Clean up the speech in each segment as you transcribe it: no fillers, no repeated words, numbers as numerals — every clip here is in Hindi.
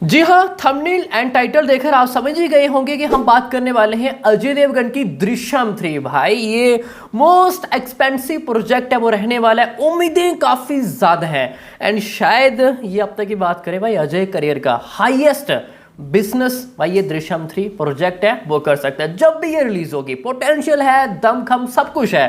जी हाँ, थंबनेल एंड टाइटल देखकर आप समझ ही गए होंगे कि हम बात करने वाले हैं अजय देवगन की दृश्यम 3। भाई ये मोस्ट एक्सपेंसिव प्रोजेक्ट है, वो रहने वाला है। उम्मीदें काफी ज्यादा हैं एंड शायद ये अब तक की बात करें भाई अजय करियर का हाईएस्ट बिजनेस भाई ये दृश्यम 3 प्रोजेक्ट है, वो कर सकता है। जब भी ये रिलीज होगी पोटेंशियल है, दमखम सब कुछ है।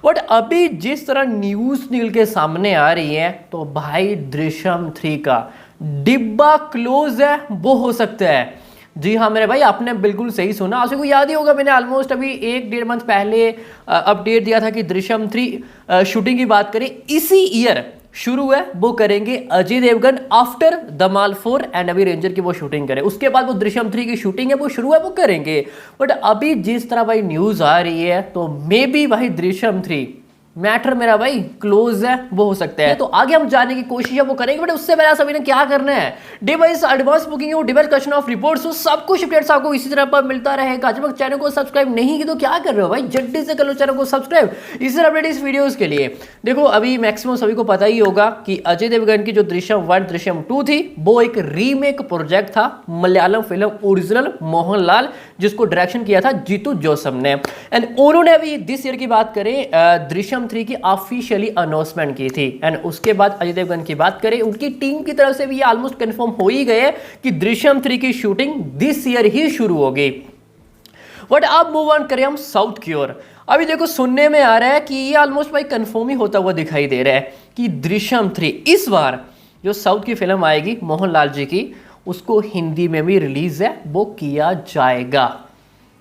बट अभी जिस तरह न्यूज निकल के सामने आ रही है तो भाई दृश्यम 3 का डिब्बा क्लोज है, वो हो सकता है। जी हाँ मेरे भाई, आपने बिल्कुल सही सुना। आपको याद ही होगा मैंने ऑलमोस्ट अभी 1-1.5 मंथ पहले अपडेट दिया था कि दृश्यम 3 शूटिंग की बात करें इसी ईयर शुरू है, वो करेंगे अजय देवगन आफ्टर धमाल 4 एंड अभी रेंजर की वो शूटिंग करें। उसके बाद वो दृश्यम 3 की शूटिंग है वो शुरू है, वो करेंगे। बट अभी जिस तरह भाई न्यूज आ रही है तो मे बी भाई दृश्यम 3 मैटर मेरा भाई क्लोज है, वो हो सकता है। तो आगे हम जाने की कोशिश है वो करेंगे। बट उससे पहले सभी ने क्या करना है, डिवाइस एडवांस बुकिंग और डिवाइस कलेक्शन ऑफ रिपोर्ट्स, तो सब कुछ अपडेट्स आपको इसी तरह पर मिलता रहेगा। जब तक चैनल को सब्सक्राइब नहीं की तो क्या कर रहे हो भाई, जल्दी से कर लो चैनल को सब्सक्राइब इसी तरह अपडेट इस वीडियोस के लिए। देखो अभी मैक्सिमम सभी को पता ही होगा कि अजय देवगन की जो दृश्यम 1 दृश्यम 2 थी वो एक रीमेक प्रोजेक्ट था मलयालम फिल्म ओरिजिनल मोहनलाल, जिसको डायरेक्शन किया था जीतू जोसफ ने। एंड उन्होंने अभी दिस ईयर की बात करें दृश्यम 3 की ऑफिशियली अनाउंसमेंट की थी। एंड उसके बाद अजय देवगन की बात करें उनकी टीम की तरफ से भी ये ऑलमोस्ट कंफर्म हो ही गए कि दृश्यम 3 की शूटिंग दिस ईयर ही शुरू होगी। बट अब मूव ऑन करें हम साउथ की ओर। अभी देखो सुनने में आ रहा है कि ये ऑलमोस्ट भाई कंफर्म ही होता हुआ दिखाई दे रहा है कि दृश्यम 3 इस बार जो साउथ की फिल्म आएगी मोहनलाल जी की, उसको हिंदी में भी रिलीज है वो किया जाएगा।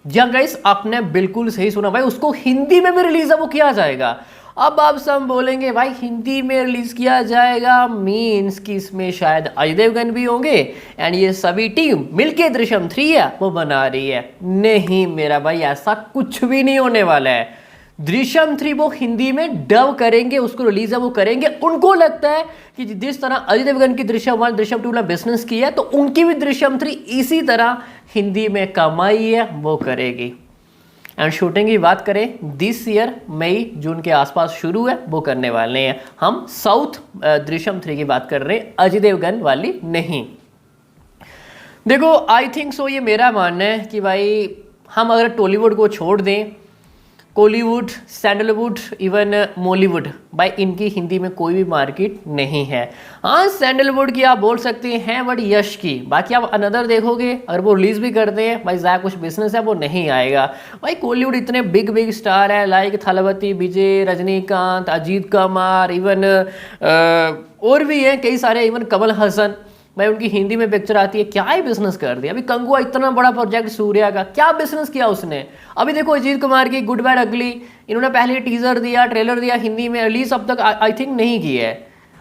जी हाँ गाइस, आपने बिल्कुल सही सुना भाई, उसको हिंदी में भी रिलीज है वो किया जाएगा। अब आप सब बोलेंगे भाई हिंदी में रिलीज किया जाएगा मीन्स कि इसमें शायद अजय देवगन भी होंगे एंड ये सभी टीम मिलके दृश्यम 3 है वो बना रही है। नहीं मेरा भाई, ऐसा कुछ भी नहीं होने वाला है। दृश्यम 3 वो हिंदी में डब करेंगे, उसको रिलीज है वो करेंगे। उनको लगता है कि जिस तरह अजय देवगन की दृश्यम 1 दृश्यम 2 ने बिजनेस किया है तो उनकी भी दृश्यम 3 इसी तरह हिंदी में कमाई है वो करेगी। एंड शूटिंग की बात करें दिस ईयर मई जून के आसपास शुरू है, वो करने वाले हैं। हम साउथ दृश्यम 3 की बात कर रहे हैं, अजय देवगन वाली नहीं। देखो आई थिंक सो ये मेरा मानना है कि भाई हम अगर टॉलीवुड को छोड़ दें, कॉलीवुड, सैंडलवुड, इवन मॉलीवुड, भाई इनकी हिंदी में कोई भी मार्केट नहीं है। हाँ सैंडलवुड की आप बोल सकते हैं बट यश की, बाकी आप अनदर देखोगे अगर वो रिलीज भी करते हैं भाई ज़्यादा कुछ बिजनेस है वो नहीं आएगा। भाई कॉलीवुड इतने बिग बिग स्टार है लाइक थलपति विजय, रजनीकांत, अजीत कुमार, इवन और भी हैं कई सारे, इवन कमल हसन, भाई उनकी हिंदी में पिक्चर आती है, क्या ही बिजनेस कर दिया। अभी कंगुआ इतना बड़ा प्रोजेक्ट सूर्या का, क्या बिजनेस किया उसने। अभी देखो अजीत कुमार की गुड बैड अगली, इन्होंने पहले टीजर दिया, ट्रेलर दिया, हिंदी में रिलीज अब तक आई थिंक नहीं की है।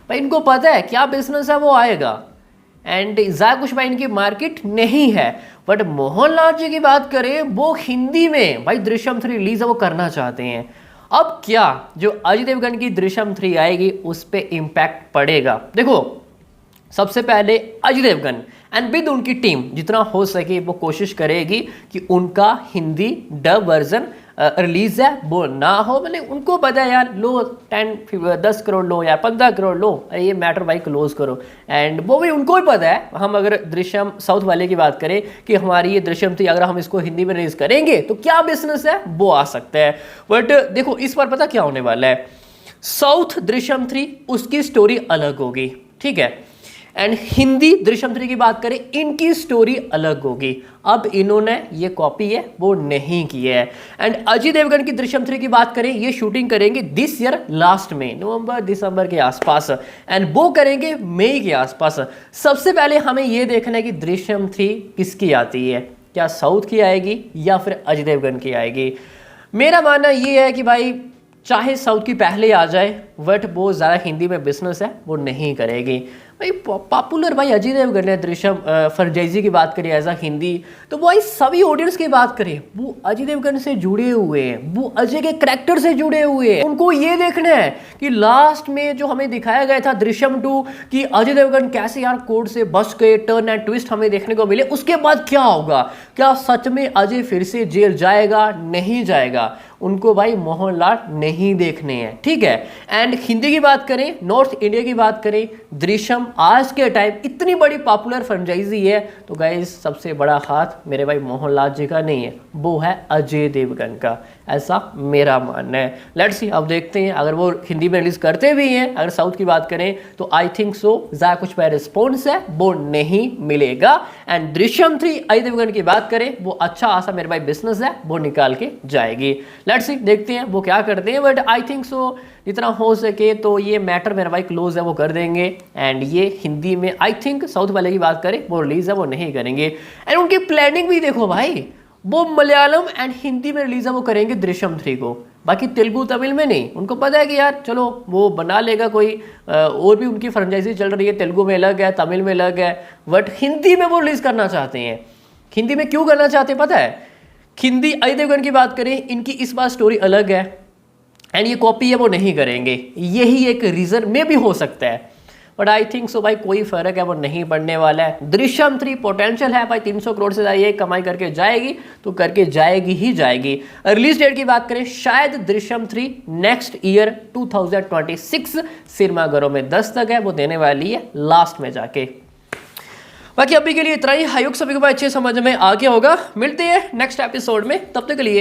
भाई इनको पता है क्या बिजनेस है वो आएगा एंड ज़्यादा कुछ भाई इनकी मार्केट नहीं है। बट मोहनलाल जी की बात करें वो हिंदी में भाई दृश्यम 3 रिलीज है वो करना चाहते हैं। अब क्या जो अजय देवगन की दृश्यम 3 आएगी उस पर इम्पैक्ट पड़ेगा। देखो सबसे पहले अजय देवगन एंड विद उनकी टीम जितना हो सके वो कोशिश करेगी कि उनका हिंदी डब वर्जन रिलीज है वो ना हो। मतलब उनको पता है यार लो 10 करोड़ लो या 15 करोड़ लो, अरे ये मैटर भाई क्लोज करो। एंड वो भी उनको भी पता है, हम अगर दृश्यम साउथ वाले की बात करें कि हमारी ये दृश्यम 3 अगर हम इसको हिंदी में रिलीज करेंगे तो क्या बिजनेस है वो आ सकता है। बट देखो इस बार पता क्या होने वाला है, साउथ दृश्यम 3 उसकी स्टोरी अलग होगी, ठीक है। एंड हिंदी दृश्यम 3 की बात करें इनकी स्टोरी अलग होगी। अब इन्होंने ये कॉपी है वो नहीं की है। एंड अजय देवगन की दृश्यम 3 की बात करें ये शूटिंग करेंगे दिस ईयर लास्ट में, नवंबर दिसंबर के आसपास, एंड वो करेंगे मई के आसपास। सबसे पहले हमें ये देखना है कि दृश्यम 3 किसकी आती है, क्या साउथ की आएगी या फिर अजय देवगन की आएगी। मेरा मानना ये है कि भाई चाहे साउथ की पहले आ जाए बट वो ज़्यादा हिंदी में बिजनेस है वो नहीं करेगी। भाई पॉपुलर भाई अजय देवगन है, दृश्यम फ्रेंचाइजी की बात करें एज अ हिंदी तो भाई सभी ऑडियंस की बात करें वो अजय देवगन से जुड़े हुए हैं, वो अजय के कैरेक्टर से जुड़े हुए हैं। उनको ये देखना है कि लास्ट में जो हमें दिखाया गया था दृश्यम 2 कि अजय देवगन कैसे यार कोर्ट से बच गए, टर्न एंड ट्विस्ट हमें देखने को मिले। उसके बाद क्या होगा, क्या सच में अजय फिर से जेल जाएगा नहीं जाएगा, उनको भाई मोहनलाल नहीं देखने हैं, ठीक है। एंड हिंदी की बात करें, नॉर्थ इंडिया की बात करें, दृश्यम आज के टाइम इतनी बड़ी पॉपुलर फ्रेंचाइजी है, तो गाइस सबसे बड़ा हाथ मेरे भाई मोहनलाल जी का नहीं है, वो है अजय देवगन का, ऐसा मेरा मानना है। लेट्स सी, अब देखते हैं अगर वो हिंदी में रिलीज करते भी हैं। अगर साउथ की बात करें तो आई थिंक सो ज़्यादा कुछ पे रिस्पॉन्स है वो नहीं मिलेगा। एंड दृश्यम 3 अजय देवगन की बात करें, वो अच्छा खासा मेरे भाई बिजनेस है, वो निकाल के जाएगी। लेट्स सी, देखते हैं वो क्या करते हैं, बट आई थिंक सो जितना हो सके तो ये मैटर मेरा भाई क्लोज है, वो कर देंगे। एंड ये हिंदी में आई थिंक साउथ वाले की बात करें, वो रिलीज है वो नहीं करेंगे। एंड उनकी प्लानिंग भी देखो भाई, वो मलयालम एंड हिंदी में रिलीज है वो करेंगे दृश्यम 3 को, बाकी तेलुगु तमिल में नहीं। उनको पता है कि यार चलो वो बना लेगा कोई, और भी उनकी फ्रेंचाइजी चल रही है, तेलुगु में अलग है, तमिल में अलग है, बट हिंदी में वो रिलीज करना चाहते हैं। हिंदी में क्यों करना चाहते हैं पता है? हिंदी अजय देवगन की बात करें, इनकी इस बार स्टोरी अलग है एंड ये कॉपी है वो नहीं करेंगे, यही एक रीजन में भी हो सकता है। बट आई थिंक सो भाई कोई फर्क है वो नहीं पड़ने वाला है। दृश्यम 3 पोटेंशियल है भाई, 300 करोड़ से ज़्यादा ये कमाई करके जाएगी तो करके जाएगी ही जाएगी। रिलीज डेट की बात करें, शायद दृश्यम 3 नेक्स्ट ईयर 2026 सिनेमाघरों में दस्तक है वो देने वाली है लास्ट में जाके। बाकी अभी के लिए इतना ही। आयोग सभी को अच्छे समझ में आ गया होगा। मिलते हैं नेक्स्ट एपिसोड में, तब तक के लिए।